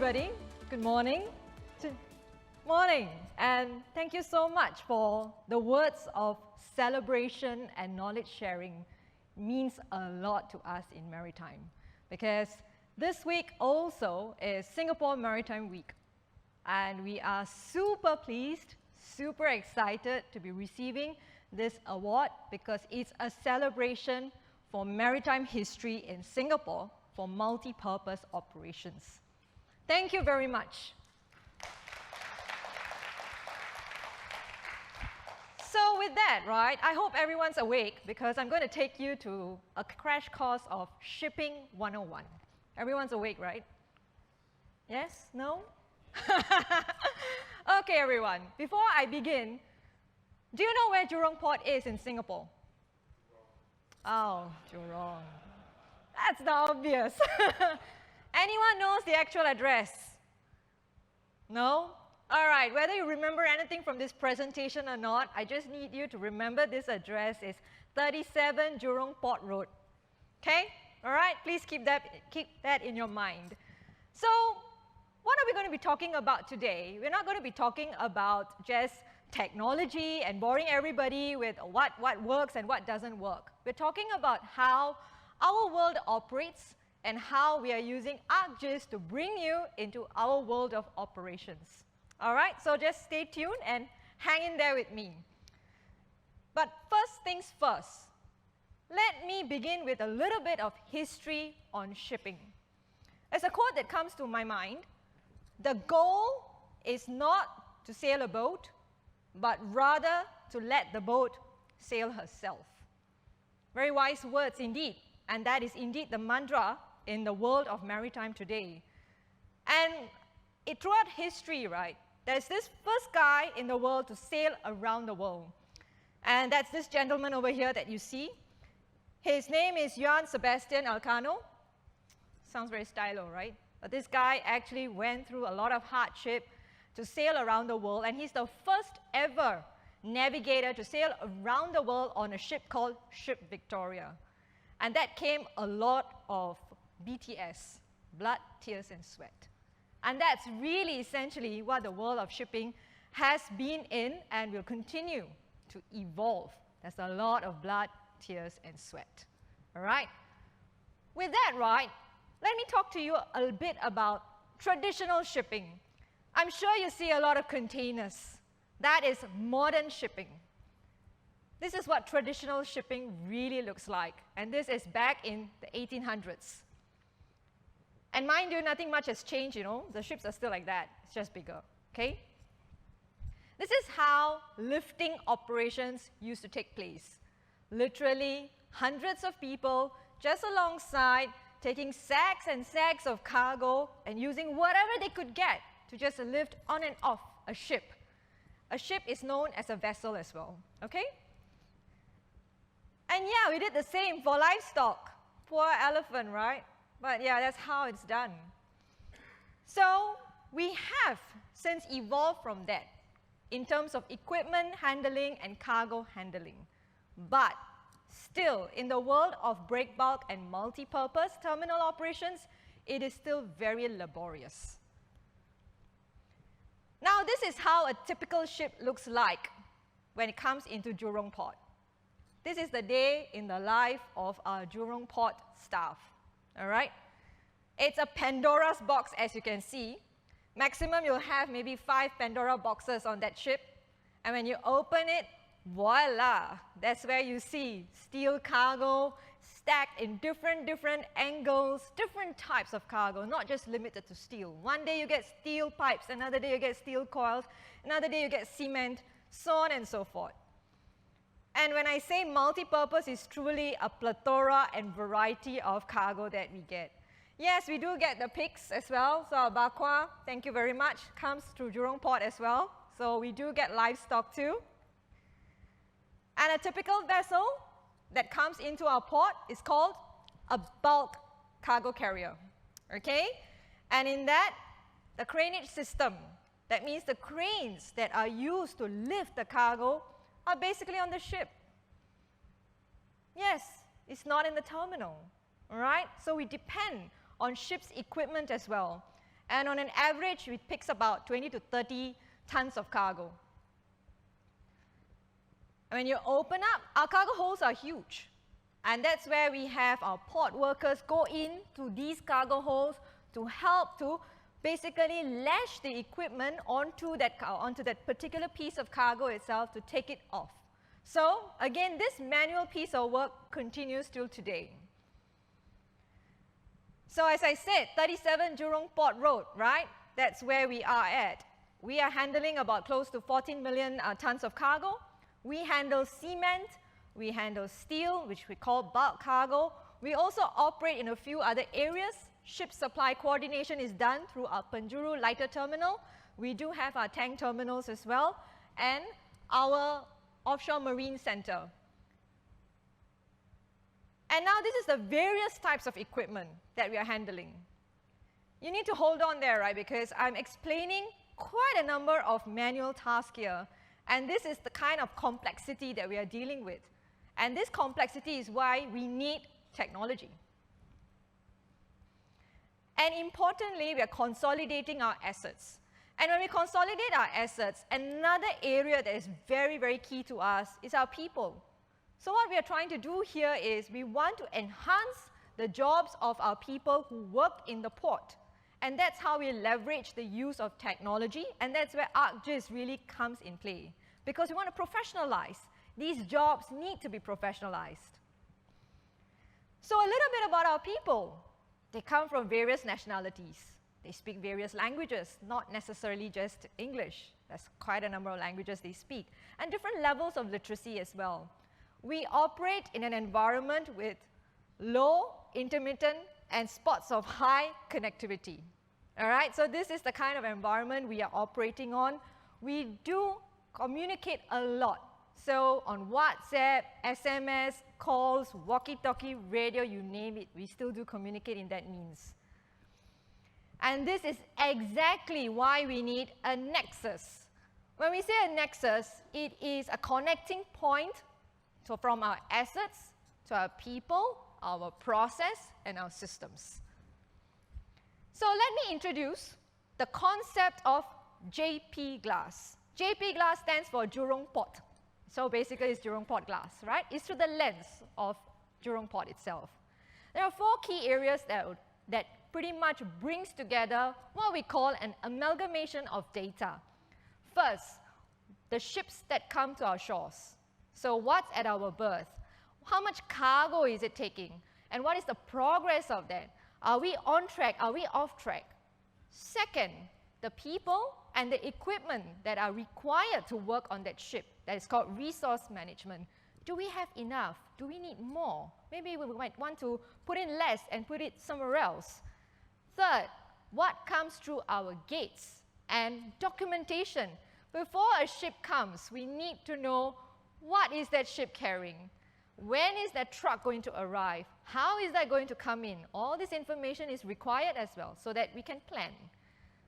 everybody. Good morning. Morning. And thank you so much for the words of celebration and knowledge sharing. Means a lot to us in Maritime, because this week also is Singapore Maritime Week. And we are super pleased, super excited to be receiving this award because it's a celebration for maritime history in Singapore for multi-purpose operations. Thank you very much. So with that, right, I hope everyone's awake because I'm going to take you to a crash course of Shipping 101. Everyone's awake, right? Yes? No? Okay, everyone. Before I begin, do you know where Jurong Port is in Singapore? Oh, Jurong. That's the obvious. Anyone knows the actual address? No? All right, whether you remember anything from this presentation or not, I just need you to remember this address is 37 Jurong Port Road. Okay? All right, please keep that in your mind. So, what are we going to be talking about today? We're not going to be talking about just technology and boring everybody with what works and what doesn't work. We're talking about how our world operates and how we are using ArcGIS to bring you into our world of operations. All right, so just stay tuned and hang in there with me. But first things first, let me begin with a little bit of history on shipping. As a quote that comes to my mind, the goal is not to sail a boat, but rather to let the boat sail herself. Very wise words indeed, and that is indeed the mantra in the world of maritime today. And throughout history, right, there's this first guy in the world to sail around the world. And that's this gentleman over here that you see. His name is Johann Sebastian Elcano. Sounds very stylo, right? But this guy actually went through a lot of hardship to sail around the world, and he's the first ever navigator to sail around the world on a ship called Ship Victoria. And that came a lot of BTS, blood, tears, and sweat. And that's really essentially what the world of shipping has been in and will continue to evolve. There's a lot of blood, tears, and sweat. All right? With that, right, let me talk to you a bit about traditional shipping. I'm sure you see a lot of containers. That is modern shipping. This is what traditional shipping really looks like. And this is back in the 1800s. And mind you, nothing much has changed, you know. The ships are still like that. It's just bigger, okay? This is how lifting operations used to take place. Literally, hundreds of people just alongside, taking sacks and sacks of cargo and using whatever they could get to just lift on and off a ship. A ship is known as a vessel as well, okay? And yeah, we did the same for livestock. Poor elephant, right? But yeah, that's how it's done. So we have since evolved from that in terms of equipment handling and cargo handling. But still, in the world of break bulk and multi-purpose terminal operations, it is still very laborious. Now, this is how a typical ship looks like when it comes into Jurong Port. This is the day in the life of our Jurong Port staff. All right? It's a Pandora's box, as you can see. Maximum, you'll have maybe 5 Pandora boxes on that ship. And when you open it, voila! That's where you see steel cargo stacked in different angles, different types of cargo, not just limited to steel. One day you get steel pipes, another day you get steel coils, another day you get cement, so on and so forth. And when I say multi-purpose, it's truly a plethora and variety of cargo that we get. Yes, we do get the pigs as well. So our bakwa, thank you very much, comes through Jurong Port as well. So we do get livestock too. And a typical vessel that comes into our port is called a bulk cargo carrier. Okay? And in that, the craneage system, that means the cranes that are used to lift the cargo are basically on the ship. Yes, it's not in the terminal. All right? So we depend on ship's equipment as well. And on an average, it picks about 20 to 30 tons of cargo. When you open up, our cargo holds are huge. And that's where we have our port workers go into these cargo holds to help to basically lash the equipment onto that particular piece of cargo itself to take it off. So again, this manual piece of work continues till today. So as I said, 37 Jurong Port Road, right? That's where we are at. We are handling about close to 14 million tons of cargo. We handle cement, we handle steel, which we call bulk cargo. We also operate in a few other areas. Ship supply coordination is done through our Penjuru lighter terminal. We do have our tank terminals as well, and our offshore marine center. And now this is the various types of equipment that we are handling. You need to hold on there, right, because I'm explaining quite a number of manual tasks here. And this is the kind of complexity that we are dealing with. And this complexity is why we need technology. And importantly, we are consolidating our assets. And when we consolidate our assets, another area that is very, very key to us is our people. So what we are trying to do here is we want to enhance the jobs of our people who work in the port. And that's how we leverage the use of technology, and that's where ArcGIS really comes in play. Because we want to professionalize. These jobs need to be professionalized. So a little bit about our people. They come from various nationalities. They speak various languages, not necessarily just English. There's quite a number of languages they speak. And different levels of literacy as well. We operate in an environment with low, intermittent, and spots of high connectivity. All right, so this is the kind of environment we are operating on. We do communicate a lot. So on WhatsApp, SMS, calls, walkie-talkie, radio, you name it, we still do communicate in that means. And this is exactly why we need a nexus. When we say a nexus, it is a connecting point from our assets to our people, our process, and our systems. So let me introduce the concept of JP glass. JP glass stands for Jurong Port. So basically it's Jurong Port glass, right? It's through the lens of Jurong Port itself. There are 4 key areas that pretty much brings together what we call an amalgamation of data. First, the ships that come to our shores. So what's at our berth? How much cargo is it taking? And what is the progress of that? Are we on track? Are we off track? Second, the people and the equipment that are required to work on that ship. That is called resource management. Do we have enough? Do we need more? Maybe we might want to put in less and put it somewhere else. Third, what comes through our gates? And documentation. Before a ship comes, we need to know what is that ship carrying? When is that truck going to arrive? How is that going to come in? All this information is required as well so that we can plan.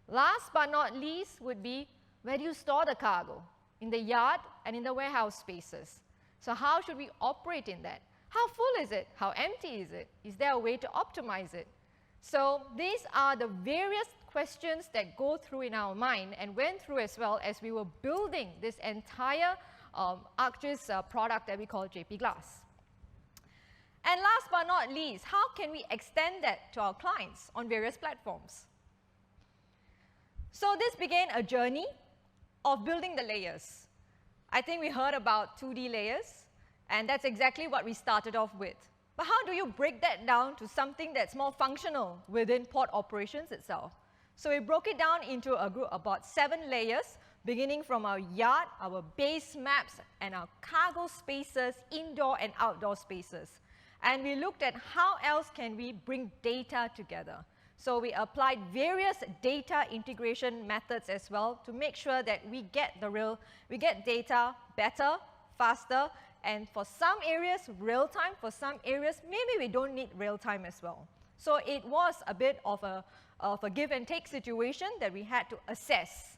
Last but not least would be, where do you store the cargo? In the yard and in the warehouse spaces. So how should we operate in that? How full is it? How empty is it? Is there a way to optimize it? So these are the various questions that go through in our mind and went through as well as we were building this entire ArcGIS product that we call JP Glass. And last but not least, how can we extend that to our clients on various platforms? So this began a journey of building the layers. I think we heard about 2D layers, and that's exactly what we started off with. But how do you break that down to something that's more functional within port operations itself? So we broke it down into a group about 7 layers, beginning from our yard, our base maps, and our cargo spaces, indoor and outdoor spaces. And we looked at how else can we bring data together. So we applied various data integration methods as well to make sure that we get data better, faster, and for some areas, real time. For some areas, maybe we don't need real time as well. So it was a bit of a give and take situation that we had to assess.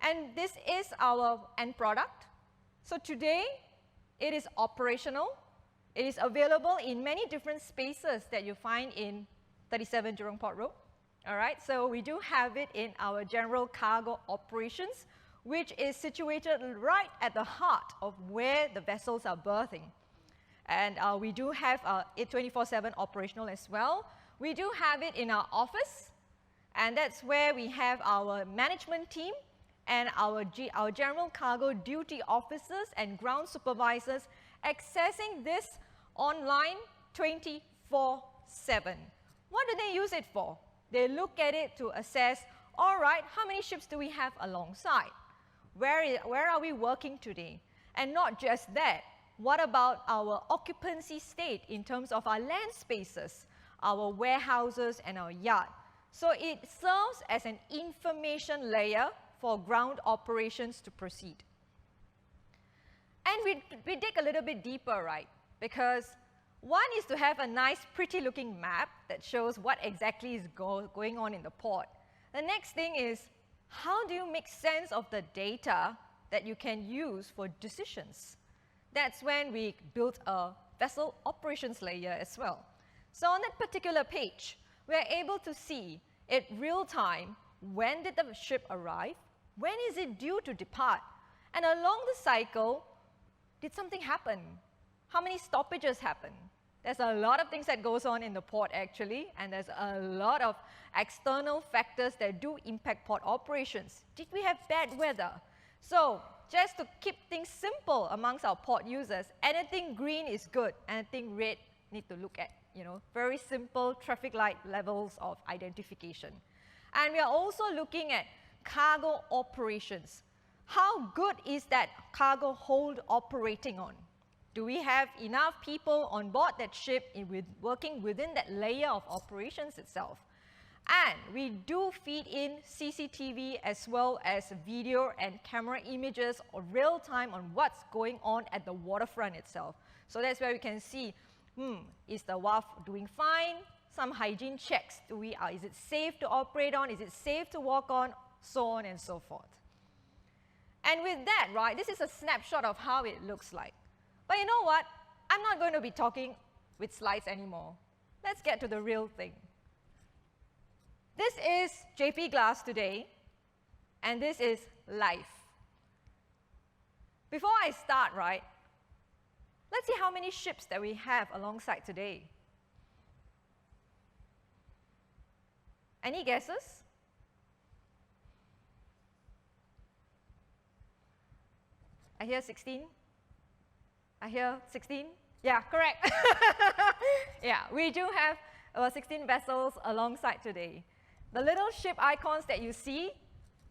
And this is our end product. So today, it is operational. It is available in many different spaces that you find in 37 Jurong Port Road. All right, so we do have it in our general cargo operations, which is situated right at the heart of where the vessels are berthing. And we do have it 24/7 operational as well. We do have it in our office, and that's where we have our management team and our general cargo duty officers and ground supervisors accessing this online 24/7. What do they use it for? They look at it to assess, all right, how many ships do we have alongside? Where are we working today? And not just that, what about our occupancy state in terms of our land spaces, our warehouses and our yard? So it serves as an information layer for ground operations to proceed. And we dig a little bit deeper, right? Because one is to have a nice, pretty looking map that shows what exactly is going on in the port. The next thing is, how do you make sense of the data that you can use for decisions? That's when we built a vessel operations layer as well. So on that particular page, we're able to see in real time, when did the ship arrive? When is it due to depart? And along the cycle, did something happen? How many stoppages happen? There's a lot of things that goes on in the port actually, and there's a lot of external factors that do impact port operations. Did we have bad weather? So just to keep things simple amongst our port users, anything green is good, anything red need to look at, very simple traffic light levels of identification. And we are also looking at cargo operations. How good is that cargo hold operating on? Do we have enough people on board that ship working within that layer of operations itself? And we do feed in CCTV as well as video and camera images or real time on what's going on at the waterfront itself. So that's where we can see, is the wharf doing fine? Some hygiene checks. Is it safe to operate on? Is it safe to walk on? So on and so forth. And with that, right, this is a snapshot of how it looks like. But you know what? I'm not going to be talking with slides anymore. Let's get to the real thing. This is JP Glass today, and this is life. Before I start, right, let's see how many ships that we have alongside today. Any guesses? I hear 16. I hear 16? Yeah, correct. Yeah, we do have 16 vessels alongside today. The little ship icons that you see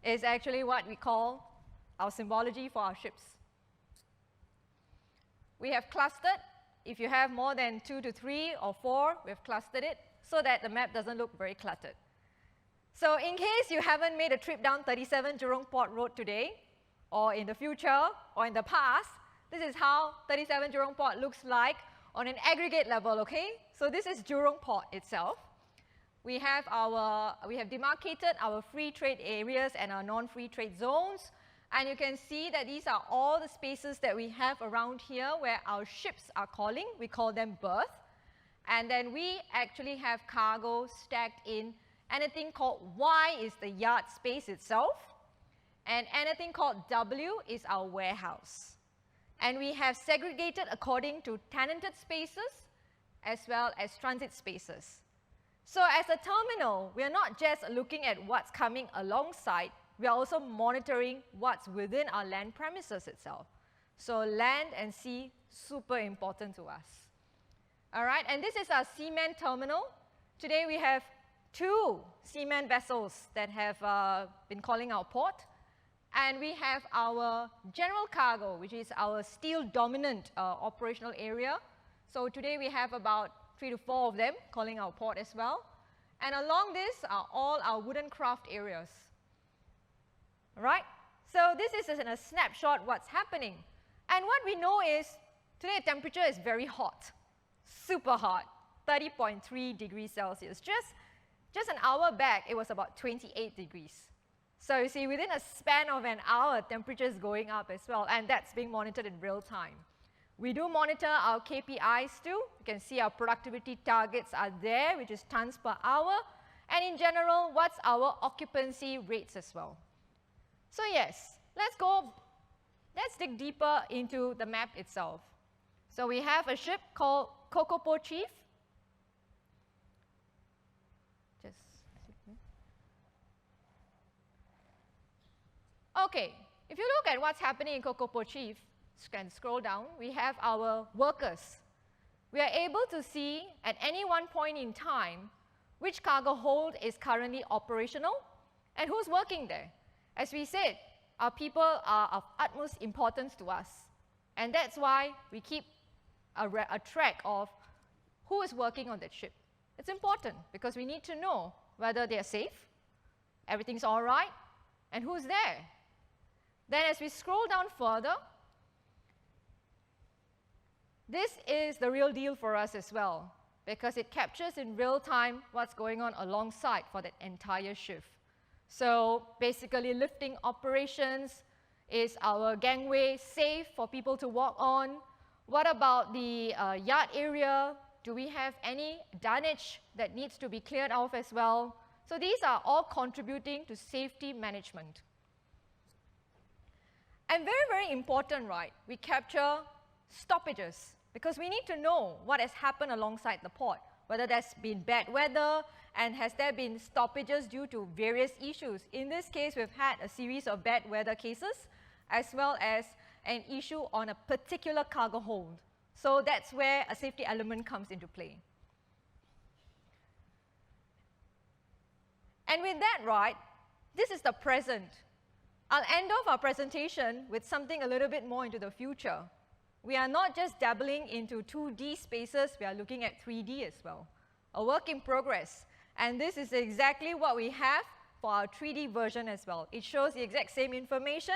is actually what we call our symbology for our ships. We have clustered. If you have more than 2 to 3 or 4, we've clustered it so that the map doesn't look very cluttered. So in case you haven't made a trip down 37 Jurong Port Road today, or in the future, or in the past, this is how 37 Jurong Port looks like on an aggregate level, okay? So this is Jurong Port itself. We have demarcated our free trade areas and our non-free trade zones. And you can see that these are all the spaces that we have around here where our ships are calling. We call them berth. And then we actually have cargo stacked in anything called Y is the yard space itself. And anything called W is our warehouse. And we have segregated according to tenanted spaces as well as transit spaces. So as a terminal, we are not just looking at what's coming alongside, we are also monitoring what's within our land premises itself. So land and sea, super important to us. All right, and this is our seaman terminal. Today we have 2 seaman vessels that have been calling our port. And we have our general cargo, which is our steel-dominant operational area. So today we have about 3 to 4 of them calling our port as well. And along this are all our wooden craft areas. All right? So this is in a snapshot what's happening. And what we know is today the temperature is very hot, super hot, 30.3 degrees Celsius. Just an hour back, it was about 28 degrees. So you see, within a span of an hour, temperature is going up as well, and that's being monitored in real time. We do monitor our KPIs too. You can see our productivity targets are there, which is tons per hour. And in general, what's our occupancy rates as well? So yes, let's dig deeper into the map itself. So we have a ship called Kokopo Chief. Okay, if you look at what's happening in Kokopo Chief, can scroll down, we have our workers. We are able to see at any one point in time which cargo hold is currently operational and who's working there. As we said, our people are of utmost importance to us, and that's why we keep a track of who is working on that ship. It's important because we need to know whether they are safe, everything's all right, and who's there. Then as we scroll down further, this is the real deal for us as well, because it captures in real time what's going on alongside for that entire shift. So basically lifting operations, is our gangway safe for people to walk on? What about the yard area? Do we have any dunnage that needs to be cleared off as well? So these are all contributing to safety management. And very, very important, right? We capture stoppages, because we need to know what has happened alongside the port, whether there's been bad weather, and has there been stoppages due to various issues. In this case, we've had a series of bad weather cases, as well as an issue on a particular cargo hold. So that's where a safety element comes into play. And with that, right, this is the present. I'll end off our presentation with something a little bit more into the future. We are not just dabbling into 2D spaces, we are looking at 3D as well. A work in progress. And this is exactly what we have for our 3D version as well. It shows the exact same information,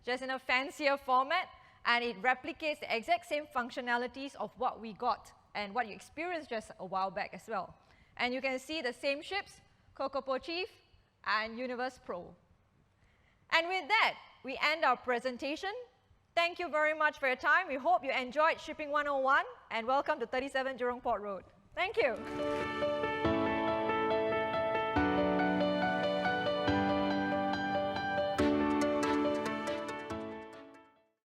just in a fancier format, and it replicates the exact same functionalities of what we got and what you experienced just a while back as well. And you can see the same ships, Kokopo Chief and Universe Pro. And with that, we end our presentation. Thank you very much for your time. We hope you enjoyed Shipping 101, and welcome to 37 Jurong Port Road. Thank you.